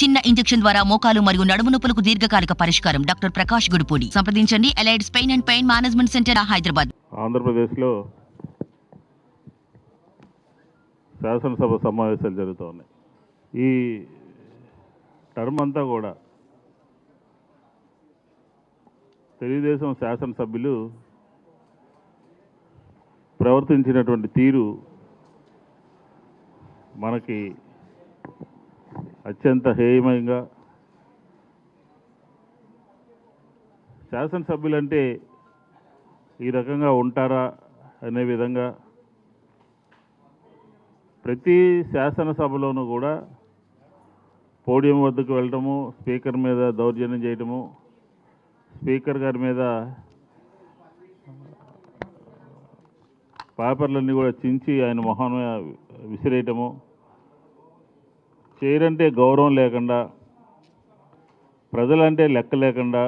చిన్న ఇంజెక్షన్ ద్వారా మోకాలు మరియు నడుము నొప్పులకు దీర్ఘకాలిక పరిష్కారం. డాక్టర్ ప్రకాష్ గుడిపూడి. సంప్రదించండి. ఎలైడ్స్ pain and pain management centre, Hyderabad. ఆంధ్రప్రదేశ్లో శాసనసభ సమావేశాలు జరుగుతూ ఉన్నాయి. ఈ టర్మ్ అంతా కూడా తెలుగుదేశం శాసనసభ్యులు ప్రవర్తించినటువంటి తీరు మనకి అత్యంత హేయమయంగా, శాసనసభ్యులంటే ఈ రకంగా ఉంటారా అనే విధంగా ప్రతి శాసనసభలోనూ కూడా పోడియం వద్దకు వెళ్ళటము, స్పీకర్ మీద దౌర్జన్యం చేయటము, స్పీకర్ గారి మీద పేపర్లన్నీ కూడా చించి ఆయన మొహం విసిరేయటము, చేయరంటే గౌరవం లేకుండా, ప్రజలంటే లెక్క లేకుండా,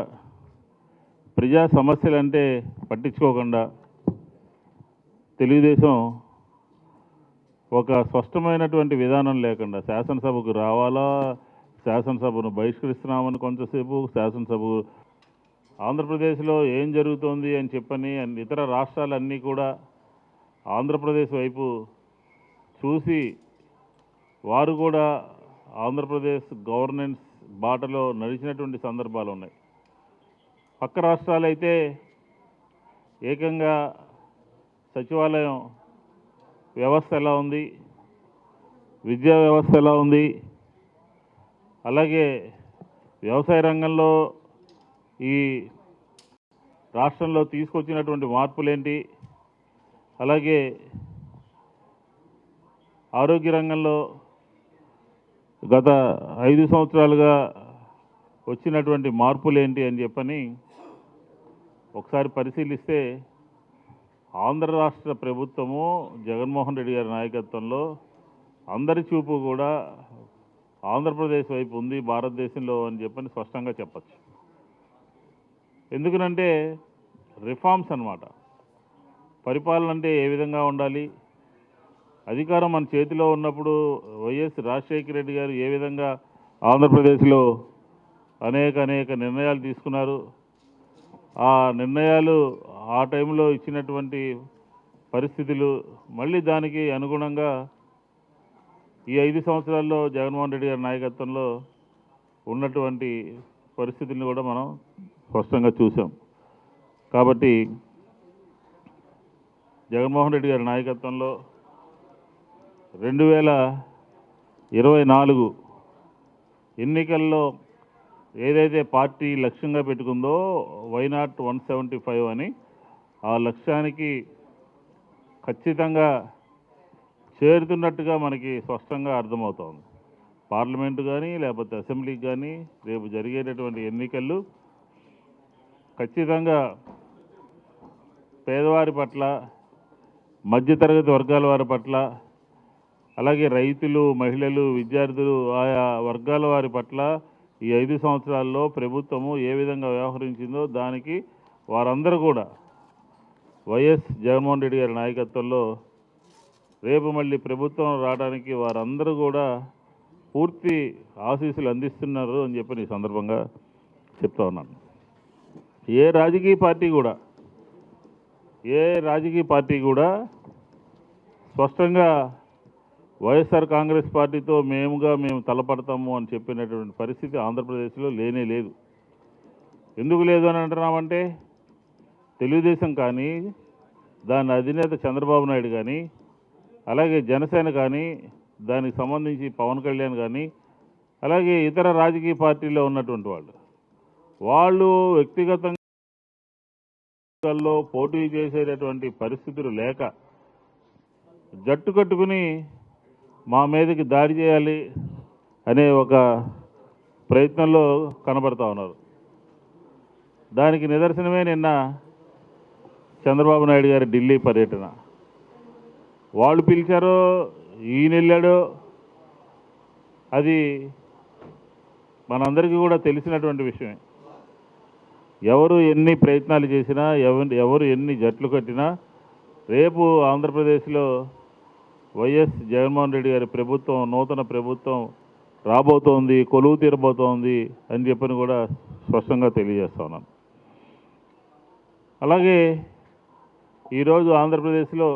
ప్రజా సమస్యలంటే పట్టించుకోకుండా తెలుగుదేశం ఒక స్పష్టమైనటువంటి విధానం లేకుండా శాసనసభకు రావాలా, శాసనసభను బహిష్కరిస్తున్నామని కొంతసేపు, శాసనసభ ఆంధ్రప్రదేశ్లో ఏం జరుగుతోంది అని చెప్పని ఇతర రాష్ట్రాలన్నీ కూడా ఆంధ్రప్రదేశ్ వైపు చూసి వారు కూడా ఆంధ్రప్రదేశ్ గవర్నెన్స్ బాటలో నడిచినటువంటి సందర్భాలు ఉన్నాయి. పక్క రాష్ట్రాలైతే ఏకంగా సచివాలయం వ్యవస్థ ఎలా ఉంది, విద్యా వ్యవస్థ ఎలా ఉంది, అలాగే వ్యవసాయ రంగంలో ఈ రాష్ట్రంలో తీసుకొచ్చినటువంటి మార్పులేంటి, అలాగే ఆరోగ్య రంగంలో గత 5 సంవత్సరాలుగా వచ్చినటువంటి మార్పులేంటి అని చెప్పని ఒకసారి పరిశీలిస్తే ఆంధ్ర రాష్ట్ర ప్రభుత్వము జగన్మోహన్ రెడ్డి గారి నాయకత్వంలో అందరి చూపు కూడా ఆంధ్రప్రదేశ్ వైపు ఉంది భారతదేశంలో అని చెప్పని స్పష్టంగా చెప్పచ్చు. ఎందుకనంటే రిఫార్మ్స్ అన్నమాట. పరిపాలన అంటే ఏ విధంగా ఉండాలి, అధికారం మన చేతిలో ఉన్నప్పుడు వైఎస్ రాజశేఖర రెడ్డి గారు ఏ విధంగా ఆంధ్రప్రదేశ్లో అనేక నిర్ణయాలు తీసుకున్నారు, ఆ నిర్ణయాలు ఆ టైంలో ఇచ్చినటువంటి పరిస్థితులు, మళ్ళీ దానికి అనుగుణంగా ఈ 5 సంవత్సరాల్లో జగన్మోహన్ రెడ్డి గారి నాయకత్వంలో ఉన్నటువంటి పరిస్థితులను కూడా మనం స్పష్టంగా చూసాం. కాబట్టి జగన్మోహన్ రెడ్డి గారి నాయకత్వంలో 2024 ఎన్నికల్లో ఏదైతే పార్టీ లక్ష్యంగా పెట్టుకుందో వైనాట్ 175 అని, ఆ లక్ష్యానికి ఖచ్చితంగా చేరుతున్నట్టుగా మనకి స్పష్టంగా అర్థమవుతోంది. పార్లమెంటు కానీ లేకపోతే అసెంబ్లీకి కానీ రేపు జరిగేటటువంటి ఎన్నికలు ఖచ్చితంగా పేదవారి పట్ల, మధ్యతరగతి వర్గాల వారి పట్ల, అలాగే రైతులు, మహిళలు, విద్యార్థులు, ఆయా వర్గాల వారి పట్ల ఈ 5 సంవత్సరాల్లో ప్రభుత్వము ఏ విధంగా వ్యవహరించిందో దానికి వారందరూ కూడా వైఎస్ జగన్మోహన్ రెడ్డి గారి నాయకత్వంలో రేపు మళ్ళీ ప్రభుత్వం రావడానికి వారందరూ కూడా పూర్తి ఆశీస్సులు అందిస్తున్నారు అని చెప్పి ఈ సందర్భంగా చెప్తా ఉన్నాను. ఏ రాజకీయ పార్టీ కూడా స్పష్టంగా వైఎస్ఆర్ కాంగ్రెస్ పార్టీతో మేము తలపడతాము అని చెప్పినటువంటి పరిస్థితి ఆంధ్రప్రదేశ్లో లేనే లేదు. ఎందుకు లేదు అని అంటున్నామంటే తెలుగుదేశం కానీ, దాని అధినేత చంద్రబాబు నాయుడు కానీ, అలాగే జనసేన కానీ, దానికి సంబంధించి పవన్ కళ్యాణ్ కానీ, అలాగే ఇతర రాజకీయ పార్టీల్లో ఉన్నటువంటి వాళ్ళు వ్యక్తిగతంగా పోటీ చేసేటటువంటి పరిస్థితులు లేక జట్టు కట్టుకుని మా మీదకి దాడి చేయాలి అనే ఒక ప్రయత్నంలో కనబడతా ఉన్నారు. దానికి నిదర్శనమే నిన్న చంద్రబాబు నాయుడు గారి ఢిల్లీ పర్యటన. వాళ్ళు పిలిచారో ఈయన వెళ్ళాడో అది మనందరికీ కూడా తెలిసినటువంటి విషయమే. ఎవరు ఎన్ని ప్రయత్నాలు చేసినా, ఎవరు ఎన్ని జట్లు కట్టినా రేపు ఆంధ్రప్రదేశ్లో వైఎస్ జగన్మోహన్ రెడ్డి గారి ప్రభుత్వం, నూతన ప్రభుత్వం రాబోతోంది, కొలువు తీరబోతోంది అని చెప్పని కూడా స్పష్టంగా తెలియజేస్తా ఉన్నాను. అలాగే ఈరోజు ఆంధ్రప్రదేశ్లో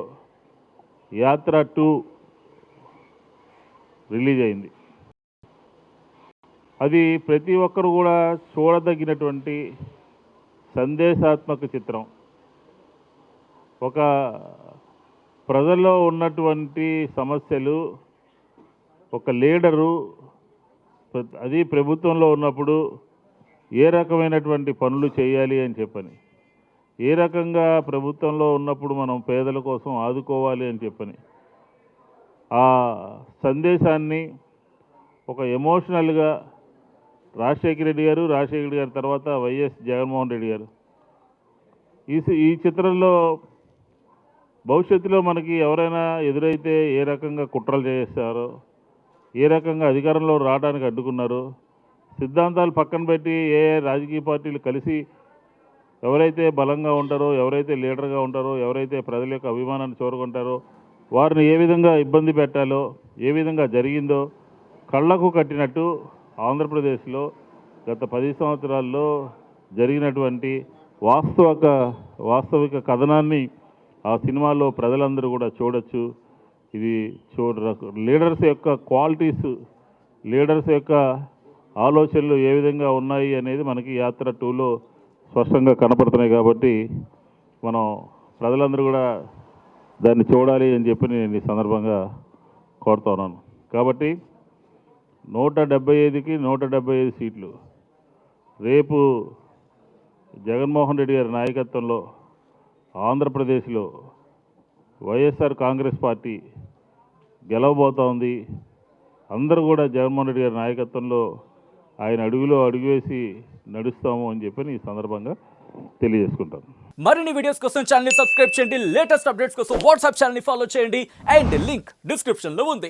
యాత్ర 2 రిలీజ్ అయింది. అది ప్రతి ఒక్కరు కూడా చూడదగినటువంటి సందేశాత్మక చిత్రం. ఒక ప్రజల్లో ఉన్నటువంటి సమస్యలు, ఒక లీడరు అది ప్రభుత్వంలో ఉన్నప్పుడు ఏ రకమైనటువంటి పనులు చేయాలి అని చెప్పని, ఏ రకంగా ప్రభుత్వంలో ఉన్నప్పుడు మనం పేదల కోసం ఆదుకోవాలి అని చెప్పని, ఆ సందేశాన్ని ఒక ఎమోషనల్గా రాజశేఖర రెడ్డి గారు తర్వాత వైఎస్ జగన్మోహన్ రెడ్డి గారు ఈ చిత్రంలో భవిష్యత్తులో మనకి ఎవరైనా ఎదురైతే ఏ రకంగా కుట్రలు చేస్తారో, ఏ రకంగా అధికారంలో రావడానికి అడ్డుకున్నారో, సిద్ధాంతాలు పక్కన పెట్టి ఏ రాజకీయ పార్టీలు కలిసి ఎవరైతే బలంగా ఉంటారో, ఎవరైతే లీడర్గా ఉంటారో, ఎవరైతే ప్రజల యొక్క అభిమానాన్ని చూరగొంటారో వారిని ఏ విధంగా ఇబ్బంది పెట్టాలో, ఏ విధంగా జరిగిందో కళ్ళకు కట్టినట్టు ఆంధ్రప్రదేశ్లో గత 10 సంవత్సరాల్లో జరిగినటువంటి వాస్తవిక కథనాన్ని ఆ సినిమాలో ప్రజలందరూ కూడా చూడొచ్చు. ఇది లీడర్స్ యొక్క క్వాలిటీస్, లీడర్స్ యొక్క ఆలోచనలు ఏ విధంగా ఉన్నాయి అనేది మనకి యాత్ర 2లో స్పష్టంగా కనపడుతున్నాయి. కాబట్టి మనం ప్రజలందరూ కూడా దాన్ని చూడాలి అని చెప్పి నేను ఈ సందర్భంగా కోరుతున్నాను. కాబట్టి 175కి 175 సీట్లు రేపు జగన్మోహన్ రెడ్డి గారి నాయకత్వంలో ఆంధ్రప్రదేశ్లో వైఎస్ఆర్ కాంగ్రెస్ పార్టీ గెలవబోతోంది. అందరూ కూడా జగన్మోహన్ రెడ్డి గారి నాయకత్వంలో ఆయన అడుగులో అడుగు వేసి నడుస్తాము అని చెప్పి ఈ సందర్భంగా తెలియజేసుకుంటాను. మరిన్ని వీడియోస్ కోసం ఛానల్ ని సబ్స్క్రైబ్ చేయండి. లేటెస్ట్ అప్డేట్స్ కోసం వాట్సాప్ ఛానల్ ని ఫాలో చేయండి. అండ్ లింక్ డిస్క్రిప్షన్ లో ఉంది.